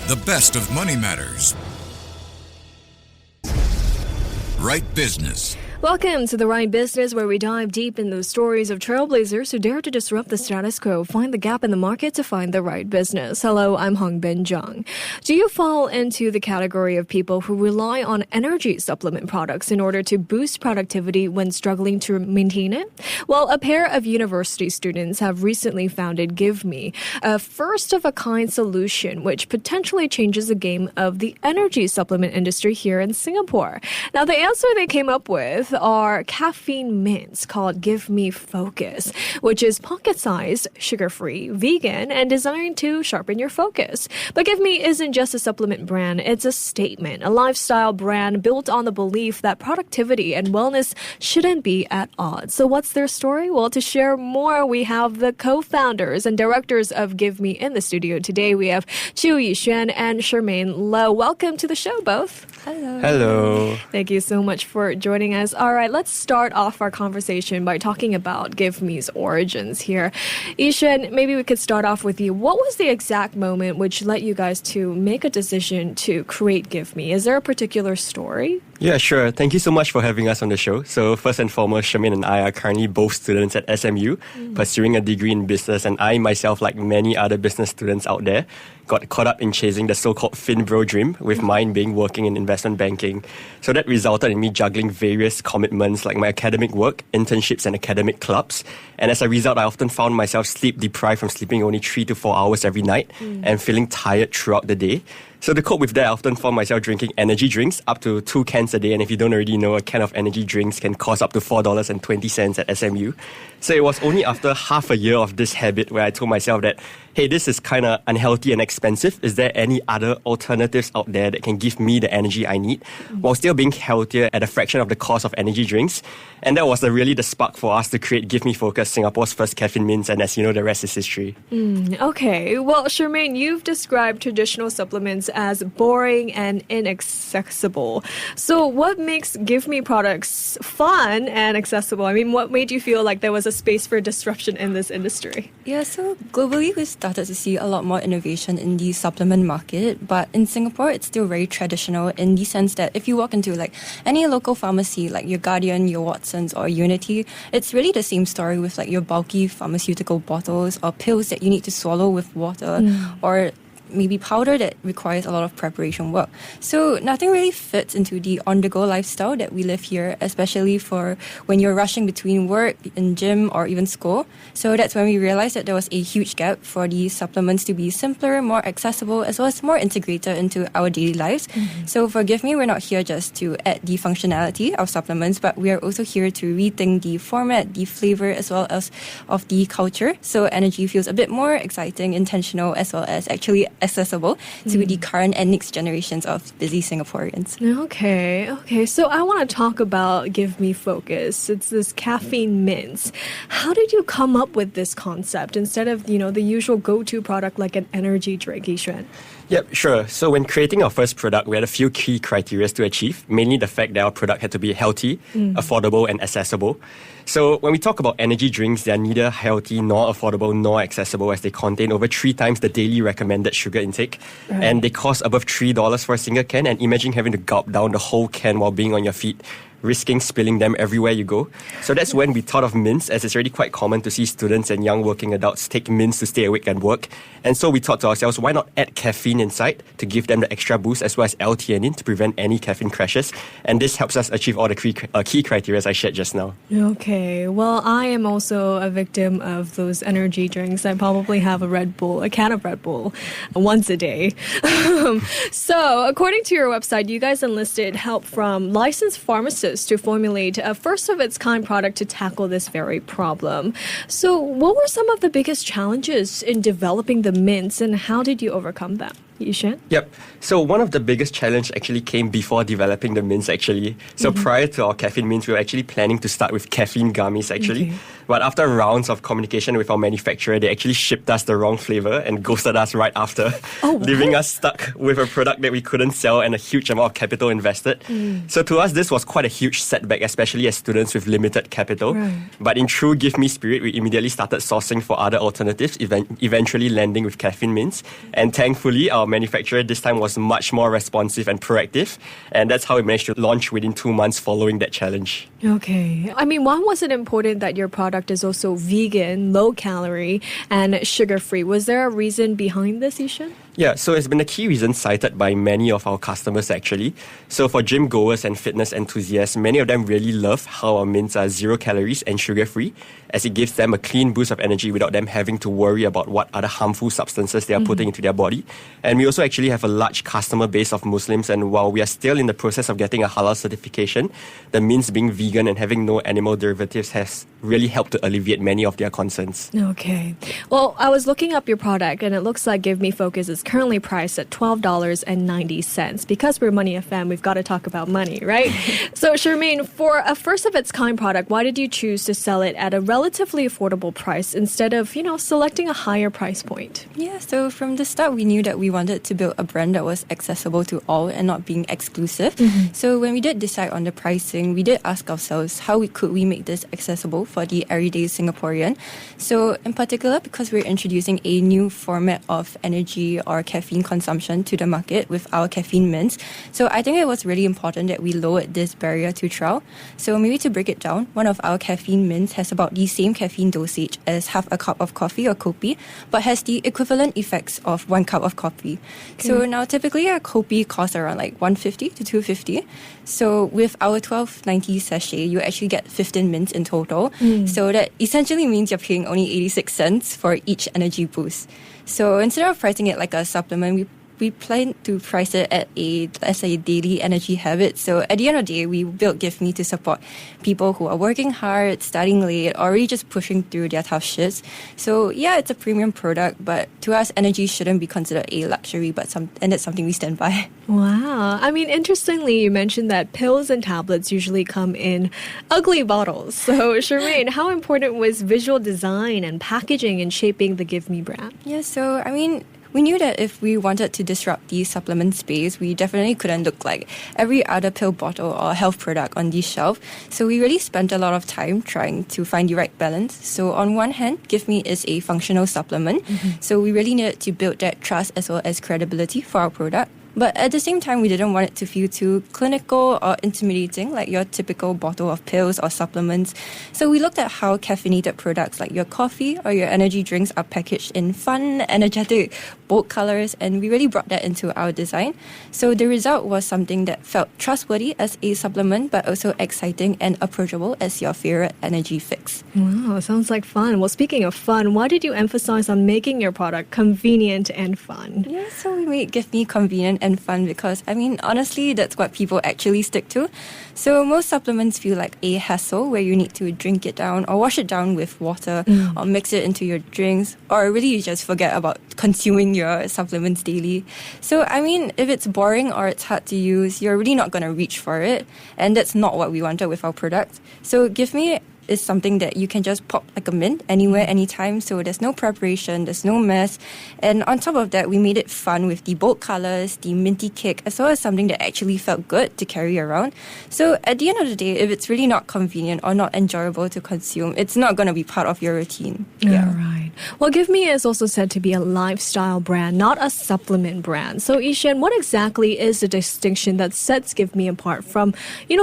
The best of money matters. Right Business. Welcome to The Right Business, where we dive deep in the stories of trailblazers who dare to disrupt the status quo, find the gap in the market to find the right business. Hello, I'm Hongbin Jeong. Do you fall into the category of people who rely on energy supplement products in order to boost productivity when struggling to maintain it? Well, a pair of university students have recently founded GIVMI, a first-of-a-kind solution which potentially changes the game of the energy supplement industry here in Singapore. Now, the answer they came up with are caffeine mints called GIVMI Focus, which is pocket-sized, sugar-free, vegan, and designed to sharpen your focus. But GIVMI isn't just a supplement brand, it's a statement, a lifestyle brand built on the belief that productivity and wellness shouldn't be at odds. So what's their story? Well, to share more, we have the co-founders and directors of GIVMI in the studio today. We have Xuan and Chermayne Low. Welcome to the show, both. Hello. Hello. Thank you so much for joining us. All right, let's start off our conversation by talking about GIVMI's origins here. Xuan, maybe we could start off with you. What was the exact moment which led you guys to make a decision to create GIVMI? Is there a particular story? Yeah, sure. Thank you so much for having us on the show. So first and foremost, Chermayne and I are currently both students at SMU, pursuing a degree in business, and I myself, like many other business students out there, got caught up in chasing the so-called FinBro dream, with mine being working in investment banking. So that resulted in me juggling various commitments like my academic work, internships, and academic clubs. And as a result, I often found myself sleep deprived from sleeping only 3 to 4 hours every night and feeling tired throughout the day. So to cope with that, I often found myself drinking energy drinks up to 2 cans a day. And if you don't already know, a can of energy drinks can cost up to $4.20 at SMU. So it was only after half a year of this habit where I told myself that, hey, this is kind of unhealthy and expensive. Is there any other alternatives out there that can give me the energy I need while still being healthier at a fraction of the cost of energy drinks? And that was really the spark for us to create GIVMI Focus, Singapore's first caffeine mints. And as you know, the rest is history. Okay. Well, Chermayne, you've described traditional supplements as boring and inaccessible. So what makes GIVMI products fun and accessible? I mean, what made you feel like there was a space for disruption in this industry? Yeah, so globally we started to see a lot more innovation in the supplement market, but in Singapore it's still very traditional in the sense that if you walk into like any local pharmacy like your Guardian, your Watsons or Unity, it's really the same story with like your bulky pharmaceutical bottles or pills that you need to swallow with water or maybe powder that requires a lot of preparation work. So nothing really fits into the on-the-go lifestyle that we live here, especially for when you're rushing between work, in gym, or even school. So that's when we realized that there was a huge gap for the supplements to be simpler, more accessible, as well as more integrated into our daily lives. So for GIVMI, we're not here just to add the functionality of supplements, but we are also here to rethink the format, the flavor, as well as of the culture. So energy feels a bit more exciting, intentional, as well as actually accessible to the current and next generations of busy Singaporeans. Okay. So I want to talk about GIVMI Focus. It's this caffeine mints. How did you come up with this concept instead of, the usual go-to product like an energy drink, Xuan? Yep, sure. So when creating our first product, we had a few key criteria to achieve, mainly the fact that our product had to be healthy, affordable, and accessible. So when we talk about energy drinks, they are neither healthy nor affordable nor accessible, as they contain over 3 times the daily recommended sugar intake. Right. And they cost above $3 for a single can. And imagine having to gulp down the whole can while being on your feet, risking spilling them everywhere you go. So that's when we thought of mints, as it's already quite common to see students and young working adults take mints to stay awake at work. And so we thought to ourselves, why not add caffeine inside to give them the extra boost, as well as L-theanine to prevent any caffeine crashes. And this helps us achieve all the key criteria I shared just now. Okay, well, I am also a victim of those energy drinks. I probably have a can of Red Bull once a day. So according to your website, you guys enlisted help from licensed pharmacists to formulate a first-of-its-kind product to tackle this very problem. So what were some of the biggest challenges in developing the mints, and how did you overcome them? Xuan? Yep. So one of the biggest challenge actually came before developing the mints, actually. So prior to our caffeine mints, we were actually planning to start with caffeine gummies, actually. Okay. But after rounds of communication with our manufacturer, they actually shipped us the wrong flavor and ghosted us right after, leaving us stuck with a product that we couldn't sell and a huge amount of capital invested. So to us, this was quite a huge setback, especially as students with limited capital. Right. But in true GIVMI spirit, we immediately started sourcing for other alternatives, eventually landing with caffeine mints. And thankfully, our our manufacturer this time was much more responsive and proactive. And that's how we managed to launch within 2 months following that challenge. Okay. I mean, why was it important that your product is also vegan, low calorie, and sugar-free? Was there a reason behind this, Xuan? Yeah, so it's been a key reason cited by many of our customers actually. So for gym goers and fitness enthusiasts, many of them really love how our mints are 0 calories and sugar-free, as it gives them a clean boost of energy without them having to worry about what other harmful substances they are putting into their body. And we also actually have a large customer base of Muslims, and while we are still in the process of getting a halal certification, the mints being vegan and having no animal derivatives has really helped to alleviate many of their concerns. Okay. Well, I was looking up your product, and it looks like GIVMI Focus is currently priced at $12.90. Because we're Money FM, we've got to talk about money, right? So, Chermayne, for a first-of-its-kind product, why did you choose to sell it at a relatively affordable price instead of, selecting a higher price point? Yeah, so from the start, we knew that we wanted to build a brand that was accessible to all and not being exclusive. So when we did decide on the pricing, we did ask ourselves how could we make this accessible for the everyday Singaporean. So in particular, because we're introducing a new format of energy or caffeine consumption to the market with our caffeine mints. So I think it was really important that we lowered this barrier to trial. So maybe to break it down, one of our caffeine mints has about the same caffeine dosage as half a cup of coffee or kopi, but has the equivalent effects of 1 cup of coffee. So now typically a kopi costs around like $150 to $250. So with our $12.90 sachet, you actually get 15 mints in total. So that essentially means you're paying only 86 cents for each energy boost. So instead of pricing it like a supplement, we plan to price it as a daily energy habit. So at the end of the day, we built GIVMI to support people who are working hard, studying late, or really just pushing through their tough shifts. So yeah, it's a premium product, but to us, energy shouldn't be considered a luxury, and that's something we stand by. Wow. I mean, interestingly, you mentioned that pills and tablets usually come in ugly bottles. So, Chermayne, how important was visual design and packaging in shaping the GIVMI brand? Yeah, so I mean, we knew that if we wanted to disrupt the supplement space, we definitely couldn't look like every other pill bottle or health product on the shelf. So we really spent a lot of time trying to find the right balance. So on one hand, GIVMI is a functional supplement. So we really needed to build that trust as well as credibility for our product. But at the same time, we didn't want it to feel too clinical or intimidating like your typical bottle of pills or supplements. So we looked at how caffeinated products like your coffee or your energy drinks are packaged in fun, energetic, bold colors, and we really brought that into our design. So the result was something that felt trustworthy as a supplement, but also exciting and approachable as your favorite energy fix. Wow, sounds like fun. Well, speaking of fun, why did you emphasize on making your product convenient and fun? Yeah, so we made GIVMI convenient and fun because, I mean, honestly, that's what people actually stick to. So most supplements feel like a hassle where you need to drink it down or wash it down with water or mix it into your drinks, or really you just forget about consuming your supplements daily. So, I mean, if it's boring or it's hard to use, you're really not going to reach for it. And that's not what we wanted with our product. So GIVMI is something that you can just pop like a mint anywhere, anytime. So there's no preparation, there's no mess. And on top of that, we made it fun with the bold colors, the minty kick, as well as something that actually felt good to carry around. So at the end of the day, if it's really not convenient or not enjoyable to consume, it's not going to be part of your routine. Yeah. All right. Well, GIVMI is also said to be a lifestyle brand, not a supplement brand. So, Xuan, what exactly is the distinction that sets GIVMI apart from,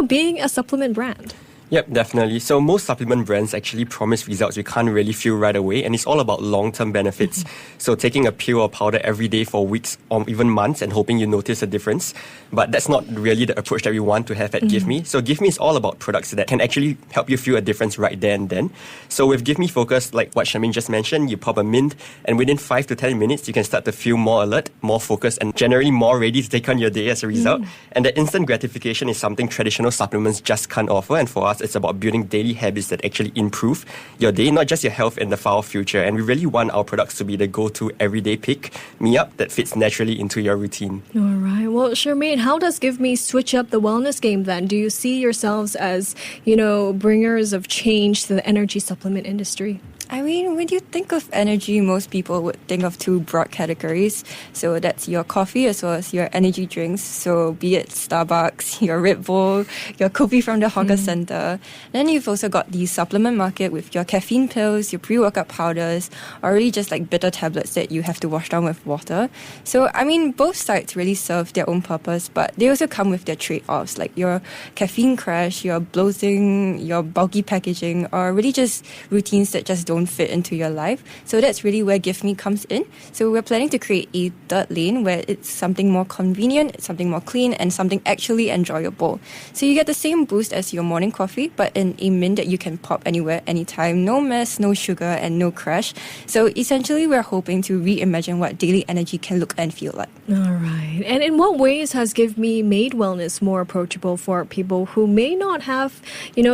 being a supplement brand? Yep, definitely. So most supplement brands actually promise results you can't really feel right away, and it's all about long-term benefits. So taking a pill or powder every day for weeks or even months and hoping you notice a difference. But that's not really the approach that we want to have at GIVMI. So GIVMI is all about products that can actually help you feel a difference right there and then. So with GIVMI Focus, like what Chermayne just mentioned, you pop a mint, and within 5 to 10 minutes, you can start to feel more alert, more focused, and generally more ready to take on your day as a result. And the instant gratification is something traditional supplements just can't offer, and for us, it's about building daily habits that actually improve your day, not just your health in the far future. And we really want our products to be the go-to everyday pick me up that fits naturally into your routine. All right. Well, Chermayne, how does GIVMI switch up the wellness game then? Do you see yourselves as, bringers of change to the energy supplement industry? I mean, when you think of energy, most people would think of two broad categories. So that's your coffee as well as your energy drinks. So be it Starbucks, your Red Bull, your coffee from the hawker center. Then you've also got the supplement market with your caffeine pills, your pre-workout powders, or really just like bitter tablets that you have to wash down with water. So, I mean, both sides really serve their own purpose, but they also come with their trade-offs, like your caffeine crash, your bloating, your bulky packaging, or really just routines that just don't fit into your life. So that's really where GIVMI comes in. So we're planning to create a third lane where it's something more convenient, it's something more clean, and something actually enjoyable. So you get the same boost as your morning coffee, but in a mint that you can pop anywhere, anytime. No mess, no sugar, and no crash. So essentially, we're hoping to reimagine what daily energy can look and feel like. All right. And in what ways has GIVMI made wellness more approachable for people who may not have,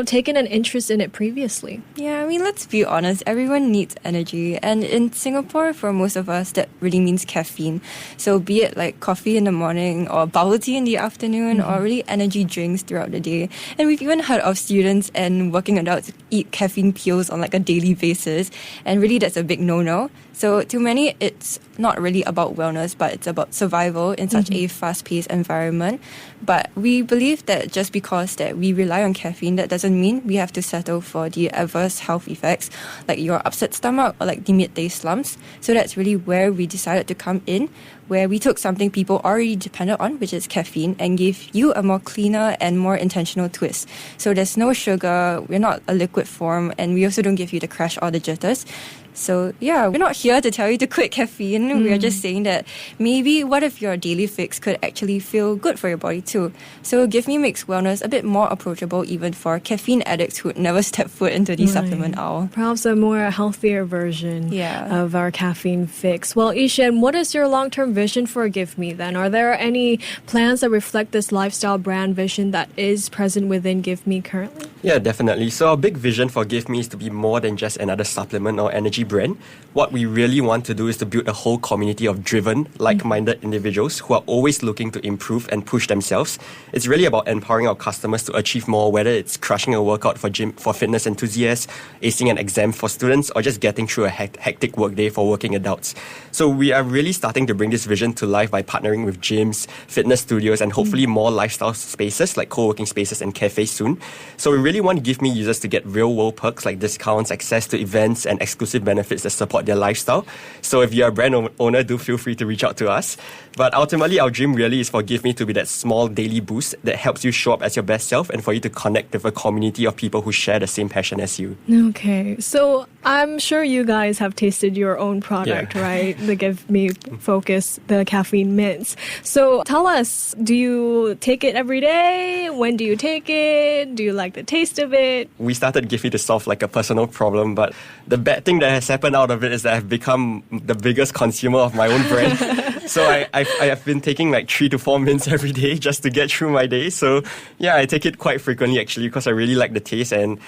taken an interest in it previously? Yeah, I mean, let's be honest. Everyone needs energy. And in Singapore, for most of us, that really means caffeine. So be it like coffee in the morning or bubble tea in the afternoon or really energy drinks throughout the day. And we've even heard of students and working adults eat caffeine pills on like a daily basis. And really, that's a big no-no. So to many, it's not really about wellness, but it's about survival in such a fast-paced environment. But we believe that just because that we rely on caffeine, that doesn't mean we have to settle for the adverse health effects, like your upset stomach or like the midday slumps. So that's really where we decided to come in, where we took something people already depended on, which is caffeine, and gave you a more cleaner and more intentional twist. So there's no sugar, we're not a liquid form, and we also don't give you the crash or the jitters. So yeah, we're not here to tell you to quit caffeine. We are just saying that maybe what if your daily fix could actually feel good for your body too. So GIVMI makes wellness a bit more approachable even for caffeine addicts who would never step foot into the supplement aisle. Perhaps a more healthier version of our caffeine fix. Well, Ishan, what is your long-term vision for GIVMI then? Are there any plans that reflect this lifestyle brand vision that is present within GIVMI currently? Yeah, definitely. So our big vision for GIVMI is to be more than just another supplement or energy brand. What we really want to do is to build a whole community of driven, like-minded individuals who are always looking to improve and push themselves. It's really about empowering our customers to achieve more, whether it's crushing a workout for fitness enthusiasts, acing an exam for students, or just getting through a hectic workday for working adults. So we are really starting to bring this vision to life by partnering with gyms, fitness studios, and hopefully more lifestyle spaces like co-working spaces and cafes soon. So we really want GIVMI users to get real-world perks like discounts, access to events, and exclusive benefits that support their lifestyle. So if you're a brand owner, do feel free to reach out to us. But ultimately, our dream really is for GIVMI to be that small daily boost that helps you show up as your best self and for you to connect with a community of people who share the same passion as you. Okay, so I'm sure you guys have tasted your own product, right? The GIVMI Focus, the caffeine mints. So tell us, do you take it every day? When do you take it? Do you like the taste of it? We started GIVMI to solve like a personal problem, but the bad thing that has happened out of it is that I've become the biggest consumer of my own brand. So I have been taking like 3 to 4 mints every day just to get through my day. So yeah, I take it quite frequently actually because I really like the taste. And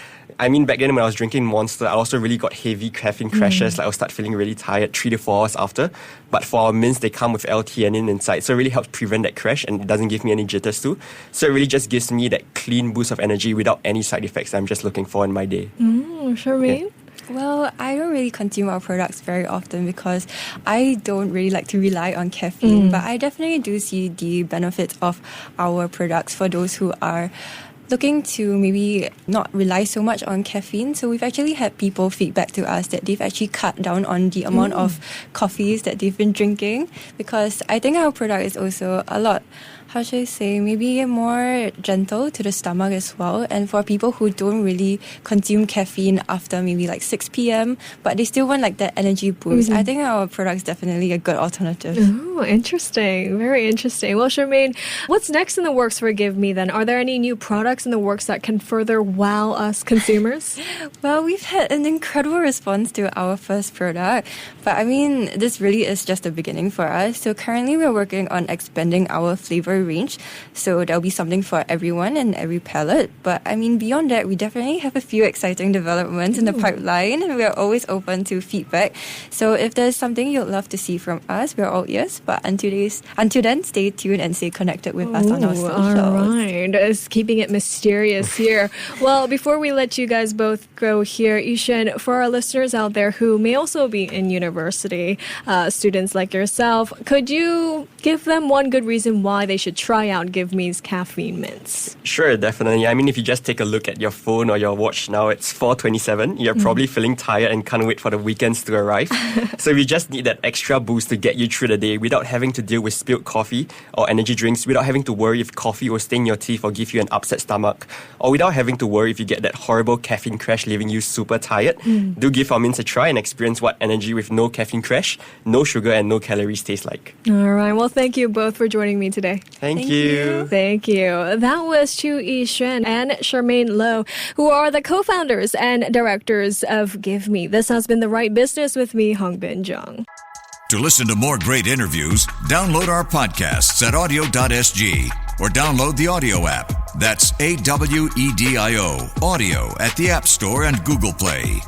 I mean, back then when I was drinking Monster, I also really got heavy caffeine crashes. Like I'll start feeling really tired 3 to 4 hours after. But for our mints, they come with L-theanine inside. So it really helps prevent that crash and it doesn't give me any jitters too. So it really just gives me that clean boost of energy without any side effects I'm just looking for in my day. Chermayne? Yeah. Well, I don't really consume our products very often because I don't really like to rely on caffeine. But I definitely do see the benefits of our products for those who are looking to maybe not rely so much on caffeine. So we've actually had people feedback to us that they've actually cut down on the amount of coffees that they've been drinking, because I think our product is also a lot, how should I say, maybe more gentle to the stomach as well. And for people who don't really consume caffeine after maybe like 6 p.m, but they still want like that energy boost, I think our product is definitely a good alternative. Oh, interesting. Very interesting. Well, Chermayne, what's next in the works for GIVMI then? Are there any new products in the works that can further wow us consumers? Well, we've had an incredible response to our first product, but I mean, this really is just the beginning for us. So currently we're working on expanding our flavor flavor range. So there'll be something for everyone and every palate. But I mean, beyond that, we definitely have a few exciting developments in the pipeline, and we are always open to feedback. So if there's something you'd love to see from us, we're all ears. But until then, stay tuned and stay connected with us on our socials. All right. It's keeping it mysterious here. Well, before we let you guys both go here, Xuan, for our listeners out there who may also be in university, students like yourself, could you give them one good reason why they should try out GIVMI's caffeine mints? Sure, definitely. I mean, if you just take a look at your phone or your watch now, it's 4:27. You're probably feeling tired and can't wait for the weekends to arrive. So you just need that extra boost to get you through the day without having to deal with spilled coffee or energy drinks, without having to worry if coffee will stain your teeth or give you an upset stomach, or without having to worry if you get that horrible caffeine crash leaving you super tired. Do give our mints a try and experience what energy with no caffeine crash, no sugar and no calories tastes like. All right. Well, thank you both for joining me today. Thank you. Thank you. That was Xuan and Chermayne Low, who are the co-founders and directors of GIVMI. This has been The Right Business with me, Hongbin Jeong. To listen to more great interviews, download our podcasts at audio.sg or download the audio app. That's AWEDIO, audio at the App Store and Google Play.